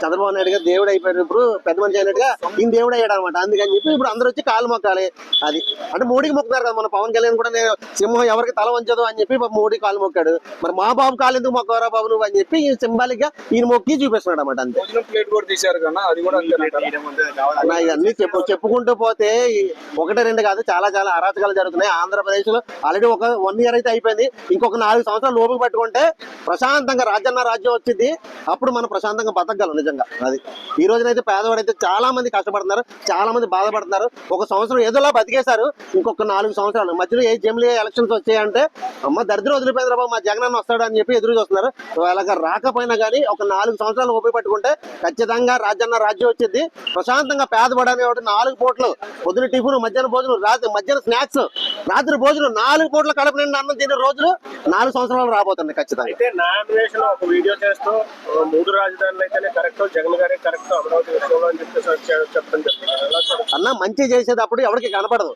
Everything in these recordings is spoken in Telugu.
చంద్రబాబు నాయుడు గారు దేవుడు అయిపోయారు, ఇప్పుడు పెద్ద మనిషి అయినట్టుగా ఈయన దేవుడు అయ్యాడు అనమాట. అందుకని చెప్పి ఇప్పుడు అందరూ వచ్చి కాలు మొక్కాలి. అది అంటే మోడీకి మొక్కుతారు కదా, మన పవన్ కళ్యాణ్ కూడా నేను సింహం ఎవరికి తల వంచదు అని చెప్పి మోడీ కాలు మొక్కాడు. మరి మా బాబు కాలు ఎందుకు మొక్కవరా బాబు నువ్వు అని చెప్పి ఈ సింబాలిక్ గా ఈయన మొక్కి చూపిస్తున్నాడు అనమాట. అంతే. ఇవన్నీ చెప్పుకుంటూ పోతే ఒకటి రెండు కాదు, చాలా చాలా అరాచకాలు జరుగుతున్నాయి ఆంధ్రప్రదేశ్ లో. ఆల్రెడీ ఒక 1 year అయితే అయిపోయింది. ఇంకొక 4 సంవత్సరాలు లోపుకి పట్టుకుంటే ప్రశాంతంగా రాజ్యం వచ్చింది. అప్పుడు మనం ప్రశాంతంగా బతకగలం నిజంగా. అది ఈ రోజునైతే పేదవాడైతే చాలా మంది కష్టపడుతున్నారు, చాలా మంది బాధపడుతున్నారు. ఒక సంవత్సరం ఏదోలా బతికేశారు, ఇంకొక 4 సంవత్సరాలు మధ్యలో ఏ జమిలీ ఎలక్షన్స్ వచ్చాయంటే అమ్మ దరిద్రం వదిలిపోయింది బాబు మా జగన్ అన్న వస్తాడు అని చెప్పి ఎదురు చూస్తున్నారు. అలాగా రాకపోయినా కానీ ఒక 4 సంవత్సరాలు ఉపయోగపట్టుకుంటే ఖచ్చితంగా రాజ్యం వచ్చింది. ప్రశాంతంగా పేదపడని 4 పూటలు పొద్దున టిఫిన్, మధ్యాహ్నం భోజనం, మధ్యాహ్నం స్నాక్స్, రాత్రి భోజనం 4 పూటల కడుపు నిండా అన్నం తినే రోజులు 4 సంవత్సరాలు రాబోతుంది ఖచ్చితంగా. అయితే నామినేషన్ ఒక వీడియో చేస్తూ 3 రాజధానులు అయితేనే కరెక్ట్, జగన్ గారే కరెక్ట్ అమరావతి విషయంలో అని చెప్పి చెప్పడం అన్న. మంచి చేసేటప్పుడు ఎవరికి కనపడదు,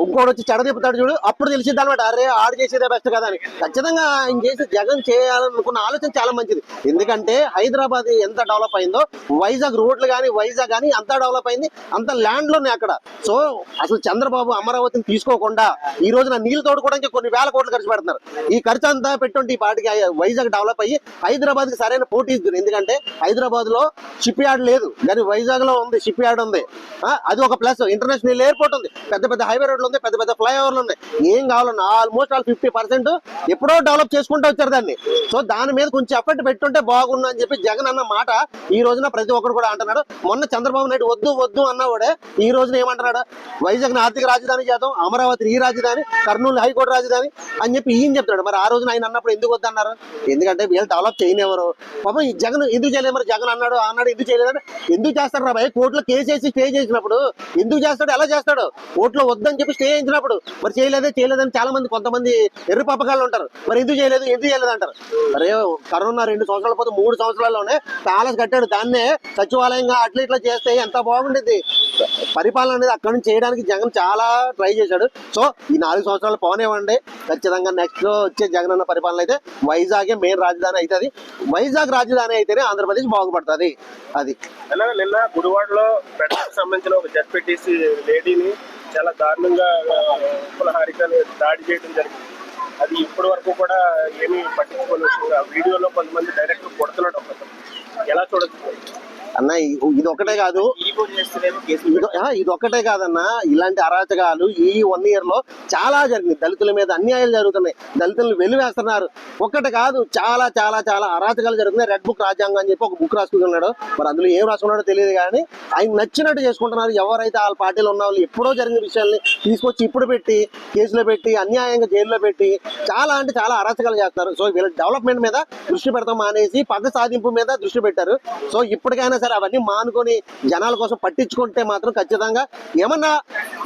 ఇంకోటి వచ్చి చెడ తిప్పుతాడు చూడు, అప్పుడు తెలిసింది అనమాట అరే ఆడు చేసేదే బెస్ట్ కదా అని. ఖచ్చితంగా ఆయన చేసి జగన్ చేయాలనుకున్న ఆలోచన చాలా మంచిది. ఎందుకంటే హైదరాబాద్ ఎంత డెవలప్ అయిందో, వైజాగ్ రోడ్లు కానీ వైజాగ్ కానీ అంత డెవలప్ అయింది, అంత ల్యాండ్ లోనే అక్కడ. సో అసలు చంద్రబాబు అమరావతిని తీసుకోకుండా ఈ రోజున నీళ్లు తోడుకోవడానికి కొన్ని వేల కోట్లు ఖర్చు పెడుతున్నారు. ఈ ఖర్చు అంతా పెట్టుంటే ఈ పాటికి వైజాగ్ డెవలప్ అయ్యి హైదరాబాద్ కి సరైన పోటీ ఇస్తుంది. ఎందుకంటే హైదరాబాద్ లో షిప్ యార్డ్ లేదు, కానీ వైజాగ్ లో ఉంది, షిప్ యార్డ్ ఉంది. అది ఒక ప్లస్. ఇంటర్నేషనల్ ఎయిర్పోర్ట్ ఉంది, పెద్ద పెద్ద హైవే రోడ్లు ఉంది, పెద్ద పెద్ద ఫ్లైఓవర్లు ఉన్నాయి. ఏం కావాలన్నా ఆల్మోస్ట్ 50% ఎప్పుడో డెవలప్ చేసుకుంటూ వచ్చారు దాన్ని. సో దాని మీద కొంచెం ఎఫర్ట్ పెట్టుంటే బాగుండు అని చెప్పి జగన్ అన్న మాట ఈ రోజున ప్రతి ఒక్కరు కూడా అంటున్నాడు. మొన్న చంద్రబాబు నాయుడు వద్దు అన్నవాడే ఈ రోజున ఏమంటున్నాడు, వైజాగ్ ఆర్థిక రాజధాని చేద్దాం, అమరావతి ఈ రాజధాని, కర్నూలు హైకోర్టు రాజధాని అని చెప్పి ఈయన చెప్తాడు. మరి ఆ రోజున ఆయన అన్నప్పుడు ఎందుకు వద్దన్నారు? ఎందుకంటే వీళ్ళు డెవలప్ చేయనివ్వరు. పాపం ఈ జగన్ ఎందుకు చేయలేదు? మరి జగన్ అన్నాడు ఎందుకు చేయలేదంటే ఎందుకు చేస్తాడు రా భయ్? కోర్టులో కేసు వేసి స్టే చేసినప్పుడు ఎందుకు చేస్తాడు? ఎలా చేస్తాడు? కోర్టులో వద్దని చెప్పి స్టే చేయించినప్పుడు మరి చేయలేదని చాలా మంది కొంతమంది ఎర్రి పాపకాళ్ళు ఉంటారు. మరి ఎందుకు చేయలేదు అంటారు. అరే కరోనా 2 సంవత్సరాల పోతే 3 సంవత్సరాల్లోనే ప్యాలెస్ కట్టాడు, దాన్నే సచివాలయంగా అట్లా ఇట్లా చేస్తే ఎంత బాగుండేది. పరిపాలన అనేది అక్కడి నుంచి చేయడానికి జగన్ చాలా ట్రై చేశాడు. సో ఈ 4 సంవత్సరాలు పోనివ్వండి, ఖచ్చితంగా నెక్స్ట్ వచ్చే జగన్ అన్న పరిపాలన అయితే వైజాగే మెయిన్ రాజధాని అవుతుంది. వైజాగ్ రాజధాని అయితేనే ఆంధ్రప్రదేశ్ బాగుపడుతుంది. అది నిన్న గుడివాడలో పెద్దకు సంబంధించిన ఒక జడ్పీటీసీ లేడీని చాలా దారుణంగా ఉపలహారికని దాడి చేయడం జరిగింది. అది ఇప్పటి వరకు కూడా ఏమీ పట్టించుకోని విషయంగా వీడియోలో కొంతమంది డైరెక్ట్ కొడుతున్నాడు. ఎలా చూడొచ్చు అన్న? ఇది ఒకటే కాదు, ఇది ఒక్కటే కాదన్న. ఇలాంటి అరాచకాలు ఈ 1 year లో చాలా జరిగింది. దళితుల మీద అన్యాయాలు జరుగుతున్నాయి, దళితులను వెలివేస్తున్నారు. ఒక్కటే కాదు, చాలా చాలా చాలా అరాచకాలు జరుగుతున్నాయి. రెడ్ బుక్ రాజ్యాంగం అని చెప్పి ఒక బుక్ రాసుకుంటున్నాడు. మరి అందులో ఏం రాసుకున్నాడో తెలియదు, కానీ ఆయన నచ్చినట్టు చేసుకుంటున్నారు. ఎవరైతే వాళ్ళ పార్టీలో ఉన్న వాళ్ళు ఎప్పుడో జరిగిన విషయాల్ని తీసుకొచ్చి ఇప్పుడు పెట్టి కేసులో పెట్టి అన్యాయంగా జైల్లో పెట్టి చాలా అంటే చాలా అరాచకాలు చేస్తారు. సో వీళ్ళ డెవలప్మెంట్ మీద దృష్టి పెడతాం మానేసి పగ సాధింపు మీద దృష్టి పెట్టారు. సో ఇప్పటికైనా సరే అవన్నీ మానుకొని జనాల కోసం పట్టించుకుంటే మాత్రం ఖచ్చితంగా ఏమన్నా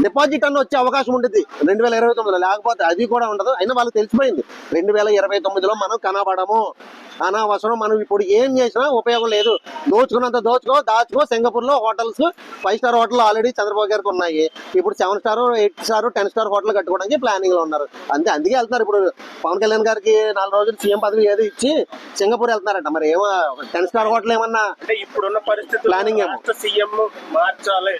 డిపాజిట్ అన్న వచ్చే అవకాశం ఉంటుంది 2029లో. లేకపోతే అది కూడా ఉండదు. అయినా వాళ్ళకి తెలిసిపోయింది 2029లో మనం కనబడము, అనవసరం. మనం ఇప్పుడు ఏం చేసినా ఉపయోగం లేదు. దోచుకున్నంత దాచుకో. సింగపూర్ లో hotels 5 star hotel already Chandrababu గారికి ఉన్నాయి. ఇప్పుడు 7 star 8 star 10 star హోటల్ కట్టుకోవడానికి ప్లానింగ్ లో ఉన్నారు. అందుకే వెళ్తున్నారు. ఇప్పుడు పవన్ కళ్యాణ్ గారికి 4 రోజులు సీఎం పదవి ఏదో ఇచ్చి సింగపూర్ వెళ్తున్నారంట. మరి ఏమో 10 star హోటల్ ఏమన్నా అంటే ఇప్పుడున్న పరిస్థితి ప్లానింగ్ ఏమో సీఎం మార్చాలి,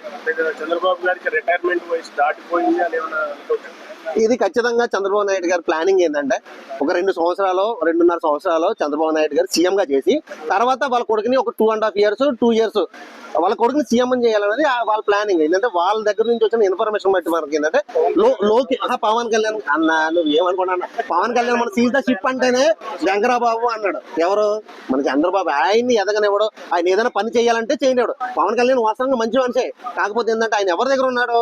చంద్రబాబు గారికి రిటైర్మెంట్ వయసు దాటిపోయింది అని ఏమన్నా అనుకుంటున్నారు? ఇది ఖచ్చితంగా చంద్రబాబు నాయుడు గారి ప్లానింగ్ ఏంటంటే ఒక 2 సంవత్సరాలు 2.5 సంవత్సరాలు చంద్రబాబు నాయుడు గారు సీఎం గా చేసి తర్వాత వాళ్ళ కొడుకుని ఒక 2.5 years 2 years వాళ్ళ కొడుకుని సీఎం చేయాలనేది వాళ్ళ ప్లానింగ్. ఏంటంటే వాళ్ళ దగ్గర నుంచి వచ్చిన ఇన్ఫర్మేషన్ బట్టి మనకి ఏంటంటే పవన్ కళ్యాణ్ అన్న నువ్వు ఏమనుకున్నా, పవన్ కళ్యాణ్ మన సీజ్ ద షిప్ అంటేనే శంకరబాబు అన్నాడు. ఎవరు? మన చంద్రబాబు. ఆయన్ని ఎదగనివ్వడు, ఆయన ఏదైనా పని చేయాలంటే చేయనివాడు. పవన్ కళ్యాణ్ వాస్తవంగా మంచి మనిషే, కాకపోతే ఏంటంటే ఆయన ఎవరి దగ్గర ఉన్నాడు?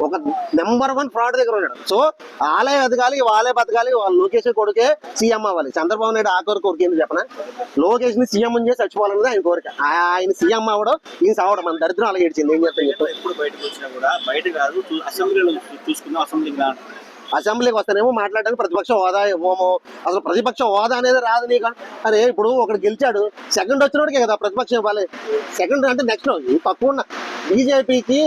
ఒక నెంబర్ 1 ఫ్రాడ్ దగ్గర ఉన్నాడు. సో వాళ్ళే ఎదగాలి, వాళ్ళే బతకాలి. వాళ్ళు లోకేష్ కొడుకే సీఎం అవ్వాలి. చంద్రబాబు నాయుడు ఆఖరి కోరిక ఏంటి చెప్పనా? లోకేష్ ని సీఎం చేసి చచ్చిపోవాలన్నది ఆయన కోరిక. ఆయన సీఎం అవ్వడం, ఈయన సావడం. మన దరిద్రం అలాగే ఏడ్చింది. ఏం చెప్తాను? ఎప్పుడు బయటకు వచ్చినా కూడా బయట కాదు, అసెంబ్లీలో చూసుకుందాం. అసెంబ్లీ అసెంబ్లీకి వస్తేనేమో మాట్లాడడానికి ప్రతిపక్ష హోదా ఇవ్వము, అసలు ప్రతిపక్ష హోదా అనేది రాదు నీకు. అరే ఇప్పుడు ఒకడు గెలిచాడు, సెకండ్ వచ్చినోడికే కదా ప్రతిపక్షం ఇవ్వాలి. సెకండ్ అంటే నెక్స్ట్ తక్కువ ఉన్న బీజేపీకి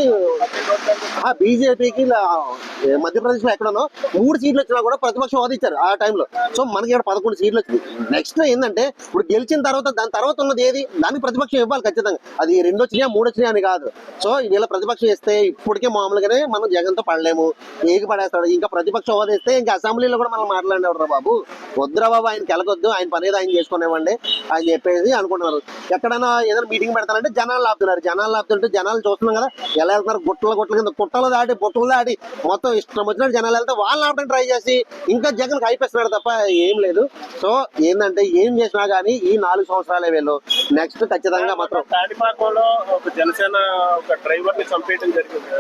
మధ్యప్రదేశ్ లో ఎక్కడనో 3 సీట్లు వచ్చినా కూడా ప్రతిపక్ష హోదా ఇచ్చారు ఆ టైంలో. సో మనకి ఇక్కడ 11 సీట్లు వచ్చింది. నెక్స్ట్ ఏంటంటే ఇప్పుడు గెలిచిన తర్వాత దాని తర్వాత ఉన్నది ఏది, దానికి ప్రతిపక్షం ఇవ్వాలి ఖచ్చితంగా. అది 2 వచ్చినాయా 3 వచ్చినాయా అని కాదు. సో వీళ్ళ ప్రతిపక్షం ఇస్తే ఇప్పటికే మామూలుగానే మనం జగన్ తో పడలేము, ఏకి పడేస్తాడు. ఇంకా ప్రతిపక్ష హోదా ఇస్తే ఇంకా అసెంబ్లీలో కూడా మనం మాట్లాడినవరా బాబు, వద్దురా బాబు, ఆయన కెలకొద్దు, ఆయన పని ఏదో ఆయన చేసుకునేవ్వండి అని చెప్పేసి అనుకుంటున్నారు. ఎక్కడైనా ఏదైనా మీటింగ్ పెడతారంటే జనాలు ఆపుతున్నారు. జనాలు ఆపుతుంటే జనాలు చూస్తున్నాం కదా ఎలా వెళ్తున్నారు, గుట్టల కింద కుట్టలు దాటి బొట్టులు దాటి మొత్తం ఇష్టం వచ్చినట్టు జనాలు వెళ్తే వాళ్ళని ఆపడానికి ట్రై చేసి ఇంకా జగన్ హైపేస్తున్నాడు తప్ప ఏం లేదు. సో ఏంటంటే ఏం చేసినా కానీ ఈ 4 సంవత్సరాలే వీళ్ళు నెక్స్ట్ ఖచ్చితంగా మాత్రం తాడిపాకంలో ఒక జనసేన ఒక డ్రైవర్ ని చంపేయడం జరిగింది.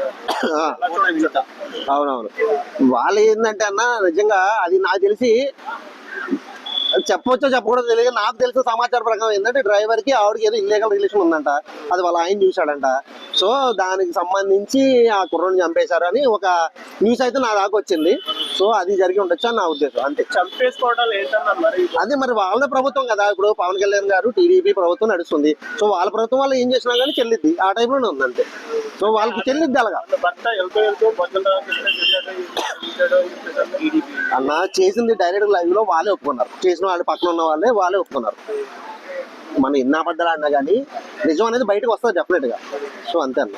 అవునవును, వాళ్ళు ఏంటంటే అన్న నిజంగా అది నాకు తెలిసి చెప్పవచ్చో చెప్పకూడదు తెలియదు. నాకు తెలిసిన సమాచారం ప్రకారం ఏంటంటే డ్రైవర్ కి ఆవిడకి ఏదో ఇల్లీగల్ రిలేషన్ ఉందంట, అది వాళ్ళ ఆయన చూశాడంట. సో దానికి సంబంధించి ఆ కుర్రని చంపేశారు అని ఒక న్యూస్ అయితే నా దాకా వచ్చింది. సో అది జరిగి ఉండొచ్చు అని నా ఉద్దేశం. అంతే. చంపేసుకోవడం ఏంటన్నా మరి అదే మరి వాళ్ళ ప్రభుత్వం కదా, ఇప్పుడు పవన్ కళ్యాణ్ గారు టీడీపీ ప్రభుత్వం నడుస్తుంది. సో వాళ్ళ ప్రభుత్వం వాళ్ళు ఏం చేసినా కానీ చెల్లిద్ది, ఆ టైప్ లోనే ఉంది అంతే. సో వాళ్ళకి చెల్లిద్ది అలాగా. భర్త వెళ్తూ అన్న చేసింది డైరెక్ట్ లైవ్ లో వాళ్ళే ఒప్పుకున్నారు, చేసిన వాళ్ళు పక్కన ఉన్న వాళ్ళే ఒప్పుకున్నారు. మనం ఎన్ని అబద్ధాలు అన్నా కానీ నిజం అనేది బయటకు వస్తుంది డెఫినెట్ గా. సో అంతే అన్న.